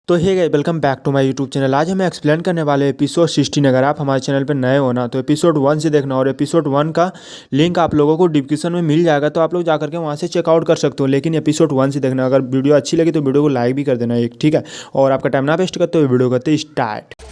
तो hey guys, welcome back to my YouTube channel. आज हमें एक्सप्लेन करने वाले एपिसोड 16। अगर आप हमारे चैनल पर नए हो ना तो एपिसोड 1 से देखना, और एपिसोड 1 का लिंक आप लोगों को डिस्क्रिप्शन में मिल जाएगा, तो आप लोग जाकर के वहाँ से चेकआउट कर सकते हो। लेकिन एपिसोड 1 से देखना। अगर वीडियो अच्छी लगी तो वीडियो को लाइक भी कर देना एक, ठीक है। और आपका टाइम ना वेस्ट करते हुए वीडियो करते स्टार्ट।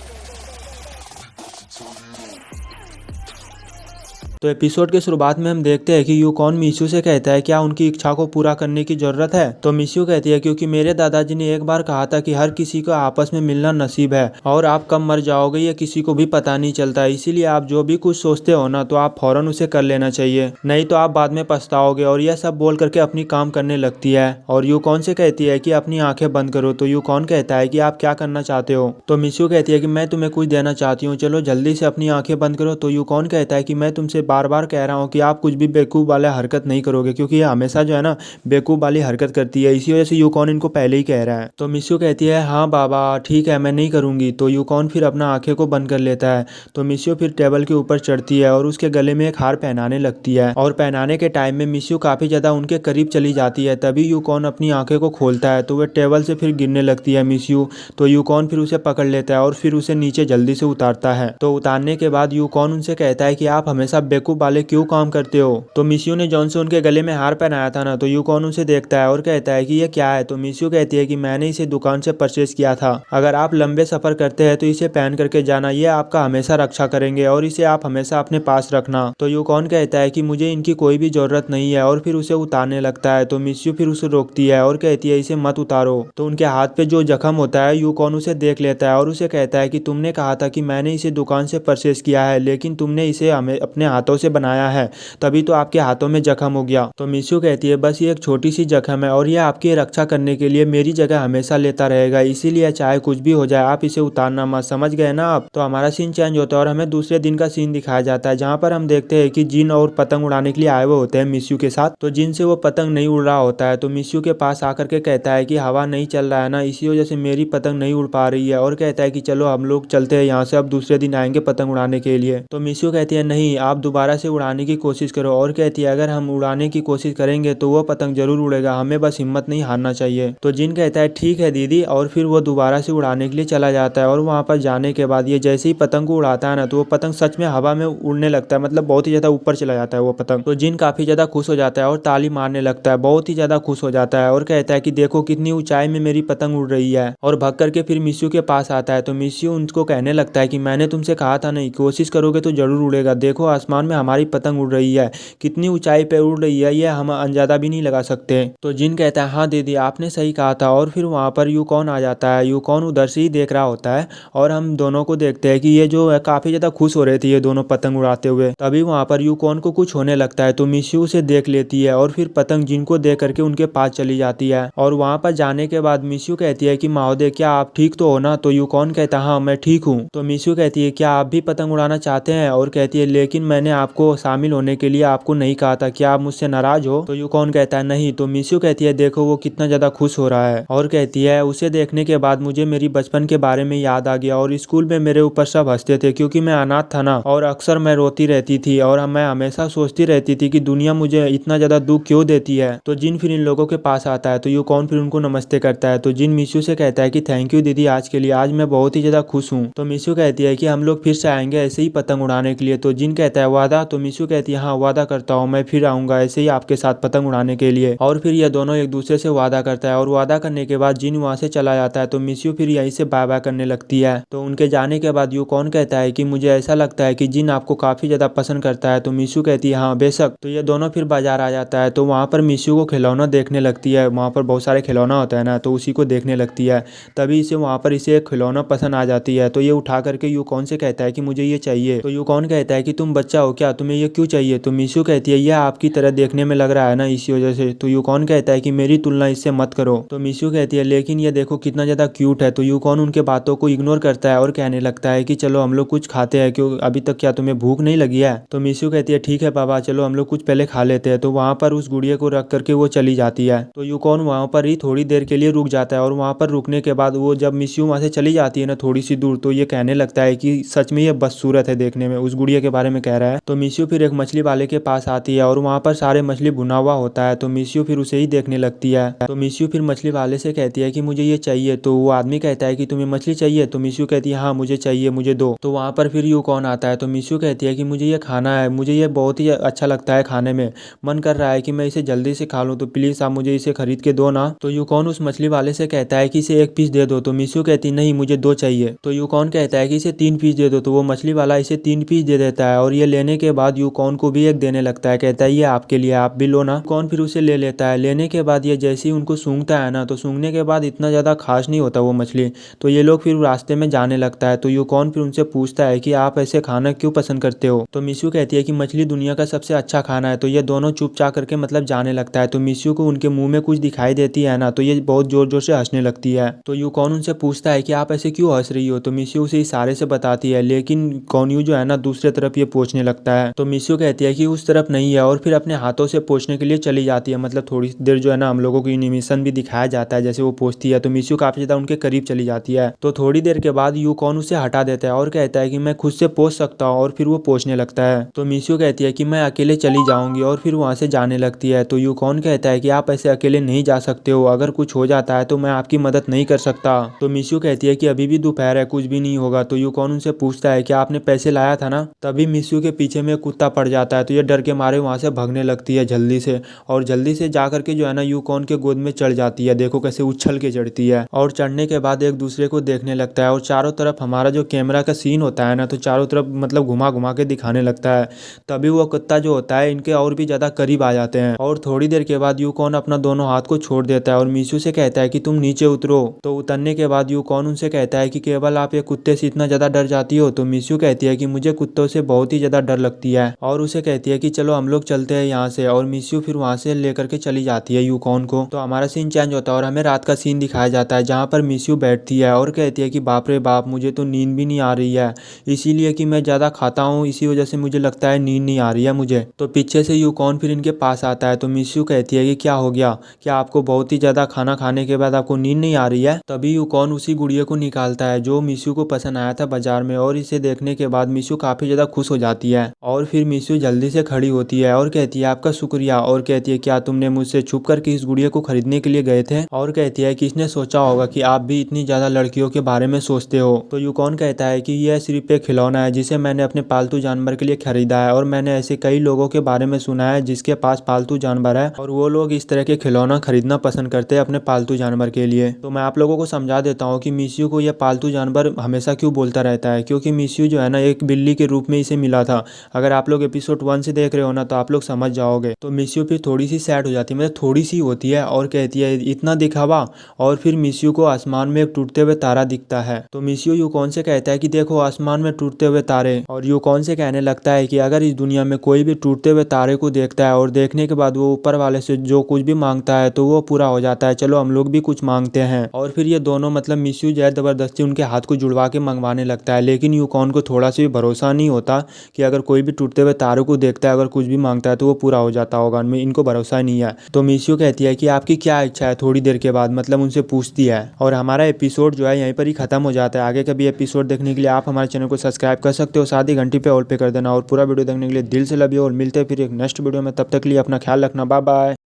तो एपिसोड के शुरुआत में हम देखते हैं कि यूकॉन मिशू से कहता है क्या उनकी इच्छा को पूरा करने की जरूरत है। तो मिशू कहती है क्योंकि मेरे दादाजी ने एक बार कहा था कि हर किसी को आपस में मिलना नसीब है और आप कब मर जाओगे ये किसी को भी पता नहीं चलता। इसीलिए आप जो भी कुछ सोचते हो ना तो आप फौरन उसे कर लेना चाहिए, नहीं तो आप बाद में पछताओगे। और यह सब बोल करके अपनी काम करने लगती है और यूकॉन से कहती है कि अपनी आंखें बंद करो। तो यूकॉन कहता है कि आप क्या करना चाहते हो। तो मिशू कहती है कि मैं तुम्हें कुछ देना चाहती हूँ, चलो जल्दी से अपनी आंखें बंद करो। तो यूकॉन कहता है कि मैं तुमसे बार बार कह रहा हूँ कि आप कुछ भी बेवकूफ़ वाला हरकत नहीं करोगे, क्योंकि ये हमेशा जो है ना बेवकूफ़ वाली हरकत करती है। इसी वजह से यूकॉन इनको पहले ही कह रहा है। तो मिशू कहती है हाँ बाबा ठीक है मैं नहीं करूँगी। तो यूकॉन फिर अपना आंखें को बंद कर लेता है। तो मिशू फिर टेबल के ऊपर चढ़ती है और उसके गले में एक हार पहनाने लगती है। और पहनाने के टाइम में मिशू काफ़ी ज़्यादा उनके करीब चली जाती है। तभी यूकॉन अपनी आंखें को खोलता है तो वह टेबल से फिर गिरने लगती है मिशू। तो यूकॉन फिर उसे पकड़ लेता है और फिर उसे नीचे जल्दी से उतारता है। तो उतारने के बाद यूकॉन उनसे कहता है कि आप हमेशा बेवकूफ़ वाले क्यों काम करते हो। तो मिशू ने जॉन से उनके गले में हार पहनाया था ना, तो यूकॉन उसे देखता है और कहता है कि ये क्या है। तो मिशू कहती है कि मैंने इसे दुकान से परचेज किया था। अगर आप लंबे सफर करते हैं तो इसे पहन करके जाना, ये आपका हमेशा रक्षा करेंगे और इसे आप हमेशा अपने पास रखना। तो यूकॉन कहता है कि मुझे इनकी कोई भी जरूरत नहीं है और फिर उसे उतारने लगता है। तो मिशू फिर उसे रोकती है और कहती है इसे मत उतारो। तो उनके हाथ पे जो जख्म होता है यूकॉन उसे देख लेता है और उसे कहता है कि तुमने कहा था कि मैंने इसे दुकान से परचेज किया है, लेकिन तुमने इसे हमें अपने हाथों से बनाया है, तभी तो आपके हाथों में जख्म हो गया। तो मिशू कहती है बस ये एक छोटी सी जख्म है और ये आपकी रक्षा करने के लिए मेरी जगह हमेशा लेता रहेगा, इसीलिए चाहे कुछ भी हो जाए आप इसे उतारना मत, समझ गए ना आप। तो हमारा सीन चेंज होता है और हमें दूसरे दिन का सीन दिखाया जाता है, जहाँ पर हम देखते हैं कि जिन और पतंग उड़ाने के लिए आए हुए होते हैं मिशू के साथ। तो जिन से वो पतंग नहीं उड़ रहा होता है तो मिशू के पास आकर के कहता है कि हवा नहीं चल रहा है ना, इसी वजह से मेरी पतंग नहीं उड़ पा रही है। और कहता है कि चलो हम लोग चलते हैं यहाँ से, अब दूसरे दिन आएंगे पतंग उड़ाने के लिए। तो मिशू कहती है नहीं आप दोबारा से उड़ाने की कोशिश करो। और कहती है अगर हम उड़ाने की कोशिश करेंगे तो वो पतंग जरूर उड़ेगा, हमें बस हिम्मत नहीं हारना चाहिए। तो जिन कहता है ठीक है दीदी, और फिर वो दोबारा से उड़ाने के लिए चला जाता है। और वहाँ पर जाने के बाद ये जैसे ही पतंग को उड़ाता है ना तो वो पतंग सच में हवा में उड़ने लगता है, मतलब बहुत ही ज्यादा ऊपर चला जाता है वो पतंग। तो जिन काफी ज्यादा खुश हो जाता है और ताली मारने लगता है, बहुत ही ज्यादा खुश हो जाता है और कहता है कि देखो कितनी ऊंचाई में मेरी पतंग उड़ रही है। और भाग करके फिर मिशू के पास आता है। तो मिशू उनको कहने लगता है कि मैंने तुमसे कहा था नहीं, कोशिश करोगे तो जरूर उड़ेगा, देखो आसमान में हमारी पतंग उड़ रही है, कितनी ऊंचाई पे उड़ रही है, ये हम अंदाजा भी नहीं लगा सकते। तो जिन कहता है हाँ दीदी आपने सही कहा था। और फिर वहाँ पर यूकॉन आ जाता है। यूकॉन उधर से ही देख रहा होता है और हम दोनों को देखते हैं कि ये जो है काफी ज्यादा खुश हो रहे थे ये दोनों पतंग उड़ाते हुए। तभी वहाँ पर यूकॉन को कुछ होने लगता है तो मिशू उसे देख लेती है और फिर पतंग जिन को देख करके उनके पास चली जाती है। और वहाँ पर जाने के बाद मिशू कहती है कि महोदय क्या आप ठीक तो हो ना। तो यूकॉन कहता है हाँ मैं ठीक हूँ। तो मिशू कहती है क्या आप भी पतंग उड़ाना चाहते हैं। और कहती है लेकिन मैंने आपको शामिल होने के लिए आपको नहीं कहा था, क्या आप मुझसे नाराज हो। तो यूकॉन कहता है नहीं। तो मिशू कहती है देखो वो कितना ज्यादा खुश हो रहा है। और कहती है उसे देखने के बाद मुझे मेरी बचपन के बारे में याद आ गया और स्कूल में मेरे ऊपर सब हंसते थे क्योंकि मैं अनाथ था ना, और अक्सर मैं रोती रहती थी और मैं हमेशा सोचती रहती थी कि दुनिया मुझे इतना ज्यादा दुख क्यों देती है। तो जिन फिर इन लोगों के पास आता है तो यूकॉन फिर उनको नमस्ते करता है। तो जिन मिशू से कहता है कि थैंक यू दीदी आज के लिए, आज मैं बहुत ही ज्यादा खुश हूँ। तो मिशू कहती है कि हम लोग फिर से आएंगे ऐसे ही पतंग उड़ाने के लिए। तो जिन कहता है वादा। तो मिशू कहती है हाँ वादा करता हूँ, मैं फिर आऊंगा ऐसे ही आपके साथ पतंग उड़ाने के लिए। और फिर ये दोनों एक दूसरे से वादा करता है और वादा करने के बाद जिन वहाँ से चला जाता है तो मिशू फिर यहीं से बाय बाय करने लगती है। तो उनके जाने के बाद यूकॉन कहता है कि मुझे ऐसा लगता है कि जिन आपको काफी ज्यादा पसंद करता है। तो मिशू कहती है हाँ बेशक। तो ये दोनों फिर बाजार आ जाता है तो वहाँ पर मिशू को खिलौना देखने लगती है, वहाँ पर बहुत सारे खिलौना होता है ना तो उसी को देखने लगती है। तभी इसे वहाँ पर इसे एक खिलौना पसंद आ जाती है तो ये उठा करके यूकॉन से कहता है कि मुझे ये चाहिए। तो यूकॉन कहता है कि तुम बच्चा हो क्या, तुम्हें ये क्यों चाहिए। तो मिशू कहती है यह आपकी तरह देखने में लग रहा है ना इसी वजह से। तो यूकॉन कहता है कि मेरी तुलना इससे मत करो। तो मिशू कहती है लेकिन ये देखो कितना ज्यादा क्यूट है। तो यूकॉन उनके बातों को इग्नोर करता है और कहने लगता है कि चलो हम लोग कुछ खाते हैं, क्यों अभी तक क्या तुम्हें भूख नहीं लगी है। तो मिशू कहती है ठीक है पापा चलो हम लोग कुछ पहले खा लेते हैं। तो वहाँ पर उस गुड़िया को रख करके वो चली जाती है। तो यूकॉन वहाँ पर ही थोड़ी देर के लिए रुक जाता है और वहाँ पर रुकने के बाद वो जब मिशू वहाँ से चली जाती है ना थोड़ी सी दूर, तो ये कहने लगता है कि सच में ये बदसूरत है देखने में, उस गुड़िया के बारे में कह रहा है। तो मिस्यू फिर एक मछली वाले के पास आती है और वहाँ पर सारे मछली भुना हुआ होता है। तो मिस्यू फिर उसे ही देखने लगती है। तो मिस्यू फिर मछली वाले से कहती है कि मुझे ये चाहिए। तो वो आदमी कहता है कि तुम्हें मछली चाहिए? तो मिस्यू कहती है हाँ मुझे चाहिए, मुझे दो। तो वहाँ पर फिर यूकॉन आता है। तो मिस्यू कहती है कि मुझे ये खाना है, मुझे ये बहुत ही अच्छा लगता है खाने में, मन कर रहा है कि मैं इसे जल्दी से खा लूँ, तो प्लीज आप मुझे इसे खरीद के दो ना। तो यूकॉन उस मछली वाले से कहता है कि इसे एक पीस दे दो। तो मिस्यू कहती नहीं मुझे दो चाहिए। तो यूकॉन कहता है कि इसे 3 पीस दे दो। तो वो मछली वाला इसे 3 पीस दे देता है और ये लेने के बाद यूकॉन को भी एक देने लगता है, कहता है ये आपके लिए, आप भी लो ना। यूकॉन फिर उसे ले लेता है। लेने के बाद ये जैसे ही उनको सूंघता है ना, तो सूंघने के बाद इतना ज्यादा खास नहीं होता वो मछली। तो ये लोग फिर रास्ते में जाने लगता है। तो यूकॉन फिर उनसे पूछता है कि आप ऐसे खाना क्यों पसंद करते हो? तो मिस्यू कहती है कि मछली दुनिया का सबसे अच्छा खाना है। तो ये दोनों चुपचाप करके मतलब जाने लगता है। तो मिस्यू को उनके मुंह में कुछ दिखाई देती है ना, तो ये बहुत जोर जोर से हंसने लगती है। तो यूकॉन उनसे पूछता है कि आप ऐसे क्यों हंस रही हो? तो मिस्यू उसे इशारे से बताती है, लेकिन कॉन्यू जो है ना दूसरे तरफ ये पोंछने लगता है। तो मिस्यू कहती है कि उस तरफ नहीं है और फिर अपने हाथों से पोंछने के लिए चली जाती है। मतलब थोड़ी देर जो है ना हम लोगों को एनिमेशन भी दिखाया जाता है जैसे वो पोंछती है। तो मिस्यू काफी ज्यादा उनके करीब चली जाती है। तो थोड़ी देर के बाद यूकॉन उसे हटा देता है और कहता है कि मैं खुद से पोंछ सकता हूँ, और फिर वो पोंछने लगता है। तो मिस्यू कहती है कि मैं अकेले चली जाऊंगी, और फिर वहां से जाने लगती है। तो यूकॉन कहता है कि आप ऐसे अकेले नहीं जा सकते हो, अगर कुछ हो जाता है तो मैं आपकी मदद नहीं कर सकता। तो मिस्यू कहती है कि अभी भी दोपहर है, कुछ भी नहीं होगा। तो यूकॉन उनसे पूछता है कि आपने पैसे लाया था ना? तभी मिस्यू के पीछे में कुत्ता पड़ जाता है। तो ये डर के मारे वहां से भागने लगती है जल्दी से, और जल्दी से जा करके जो है ना यूकॉन के गोद में चढ़ जाती है। देखो कैसे उछल के चढ़ती है, और चढ़ने के बाद एक दूसरे को देखने लगता है। और चारों तरफ हमारा जो कैमरा का सीन होता है ना, तो चारों तरफ मतलब घुमा घुमा के दिखाने लगता है। तभी वो कुत्ता जो होता है इनके और भी ज्यादा करीब आ जाते हैं, और थोड़ी देर के बाद यूकॉन अपना दोनों हाथ को छोड़ देता है और मिस्यू से कहता है कि तुम नीचे उतरो। तो उतरने के बाद यूकॉन उनसे कहता है कि केवल आप ये कुत्ते से इतना ज्यादा डर जाती हो? तो मिस्यू कहती है कि मुझे कुत्तों से बहुत ही ज्यादा डर लगती है, और उसे कहती है कि चलो हम लोग चलते हैं यहाँ से। और मिस्यू फिर वहां से लेकर के चली जाती है यूकॉन को। तो हमारा सीन चेंज होता है और हमें रात का सीन दिखाया जाता है, जहाँ पर मिस्यू बैठती है और कहती है कि बाप रे बाप, मुझे तो नींद भी नहीं आ रही है, इसीलिए कि मैं ज्यादा खाता हूँ, इसी वजह से मुझे लगता है नींद नहीं आ रही है मुझे। तो पीछे से यूकॉन फिर इनके पास आता है। तो मिस्यू कहती है कि क्या हो गया, क्या आपको बहुत ही ज्यादा खाना खाने के बाद आपको नींद नहीं आ रही है? तभी यूकॉन उसी गुड़िया को निकालता है जो मिस्यू को पसंद आया था बाजार में, और इसे देखने के बाद मिस्यू काफी ज्यादा खुश हो जाती है। और फिर मिस्यू जल्दी से खड़ी होती है और कहती है आपका शुक्रिया, और कहती है क्या तुमने मुझसे छुप करके इस गुड़िया को खरीदने के लिए गए थे? और कहती है कि इसने सोचा होगा कि आप भी इतनी ज्यादा लड़कियों के बारे में सोचते हो। तो यूकॉन कहता है कि यह सिर्फ एक खिलौना है जिसे मैंने अपने पालतू जानवर के लिए खरीदा है, और मैंने ऐसे कई लोगों के बारे में सुना है जिसके पास पालतू जानवर है, और वो लोग इस तरह के खिलौना खरीदना पसंद करते हैं अपने पालतू जानवर के लिए। तो मैं आप लोगों को समझा देता हूँ कि मिस्यू को यह पालतू जानवर हमेशा क्यों बोलता रहता है, क्योंकि मिस्यू जो है ना एक बिल्ली के रूप में इसे मिला था। अगर आप लोग एपिसोड 1 से देख रहे हो ना तो आप लोग समझ जाओगे। तो मिस्यू फिर थोड़ी सी सैड हो जाती है, मतलब थोड़ी सी होती है, और कहती है इतना दिखावा। और फिर मिस्यू को आसमान में एक टूटते हुए तारा दिखता है। तो मिस्यू यूकॉन से कहता है कि देखो आसमान में टूटते हुए तारे, और यूकॉन से कहने लगता है कि अगर इस दुनिया में कोई भी टूटते हुए तारे को देखता है और देखने के बाद वो ऊपर वाले से जो कुछ भी मांगता है तो वो पूरा हो जाता है, चलो हम लोग भी कुछ मांगते हैं। और फिर ये दोनों मतलब मिस्यू जो है जबरदस्ती उनके हाथ को जुड़वा के मंगवाने लगता है, लेकिन यूकॉन को थोड़ा सा भी भरोसा नहीं होता कि अगर कोई भी टूटते हुए तारों को देखता है, अगर कुछ भी मांगता है तो वो पूरा हो जाता होगा, इनको भरोसा नहीं है। तो मिस्यू कहती है कि आपकी क्या इच्छा है, थोड़ी देर के बाद मतलब उनसे पूछती है। और हमारा एपिसोड जो है यहीं पर ही खत्म हो जाता है। आगे का भी एपिसोड देखने के लिए आप हमारे चैनल को सब्सक्राइब कर सकते हो, साथ ही घंटी पे ऑल पे कर देना, और पूरा वीडियो देखने के लिए दिल से लव यू, और मिलते हैं फिर एक नेक्स्ट वीडियो में। तब तक के लिए अपना ख्याल रखना, बाय बाय।